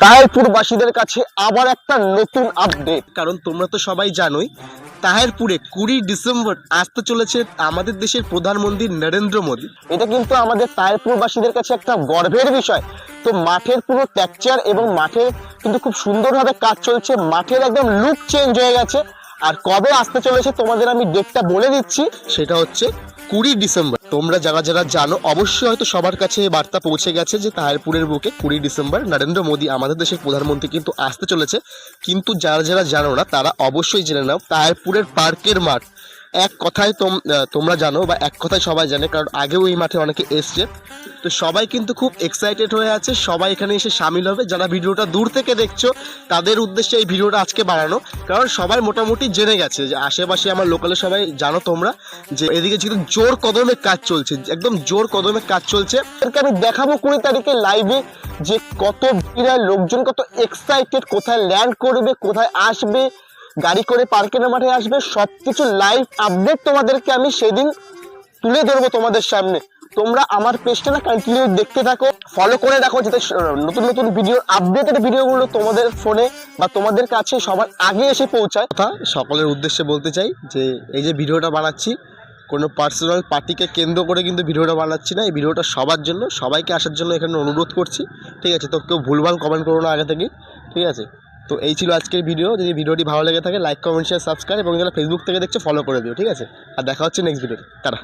তাহিরপুরবাসীদের কাছে আবার একটা নতুন আপডেট। কারণ তোমরা তো সবাই জানোই তাহিরপুরে 20 ডিসেম্বর আসতে চলেছে আমাদের দেশের প্রধানমন্ত্রী নরেন্দ্র মোদী। এটা কিন্তু আমাদের তাহিরপুরবাসীদের কাছে একটা গর্বের বিষয়। তো মাঠের পুরো টেক্সচার এবং মাঠে কিন্তু খুব সুন্দরভাবে কাজ চলছে, মাঠের একদম লুক চেঞ্জ হয়ে গেছে। আর কবে আসতে চলেছে তোমাদের আমি ডেটটা বলে দিচ্ছি, সেটা হচ্ছে 20 ডিসেম্বর। তোমরা যারা যারা জানো অবশ্যই হয়তো সবার কাছে এই বার্তা পৌঁছে গেছে যে তাহিরপুরের বুকে 20 ডিসেম্বর নরেন্দ্র মোদী আমাদের দেশের প্রধানমন্ত্রী কিন্তু আসতে চলেছে। কিন্তু যারা যারা জানো না তারা অবশ্যই জেনে নাও, তাহিরপুরের পার্কের মাঠ এক কথায় তোমরা জানো বা এক কথায় সবাই জানে, কারণ আগেও এই মাঠে অনেকে এসছে। তো সবাই কিন্তু খুব এক্সাইটেড হয়ে আছে, সবাই এখানে এসে সামিল হবে। যারা ভিডিওটা দূর থেকে দেখছো তাদের উদ্দেশ্যে এই ভিডিওটা আজকে বানানো, কারণ সবাই মোটামুটি জেনে গেছে যে আশেপাশে আমার লোকালে সবাই জানো তোমরা যে এদিকে যেহেতু জোর কদমে কাজ চলছে, একদম জোর কদমে কাজ চলছে। আমি দেখাবো 20 তারিখে লাইভে যে কত লোকজন কত এক্সাইটেড, কোথায় ল্যান্ড করবে, কোথায় আসবে, গাড়ি করে পার্কের মাঠে আসবে, সবকিছু লাইভ আপডেট তোমাদেরকে আমি সেদিন তুলে ধরবো তোমাদের সামনে। তোমরা আমার পেজটা না কন্টিনিউ দেখতে থাকো, ফলো করে রাখো, যাতে নতুন নতুন ভিডিও আপডেটেড ভিডিওগুলো তোমাদের ফোনে বা তোমাদের কাছে সবার আগে এসে পৌঁছায়। কথা সকলের উদ্দেশ্যে বলতে চাই যে এই যে ভিডিওটা বানাচ্ছি কোনো পার্সোনাল পার্টিকে কেন্দ্র করে কিন্তু ভিডিওটা বানাচ্ছি না, এই ভিডিওটা সবার জন্য, সবাইকে আসার জন্য এখানে অনুরোধ করছি, ঠিক আছে? তো কেউ ভুলভাল কমেন্ট করো না আগে থেকেই, ঠিক আছে? তো এই ছিল আজকের ভিডিও। যদি ভিডিওটি ভালো লেগে থাকে লাইক কমেন্ট শেয়ার সাবস্ক্রাইব, এবং যারা ফেসবুক থেকে দেখছো ফলো করে দিও, ঠিক আছে? আর দেখা হচ্ছে নেক্সট ভিডিওতে। টাটা।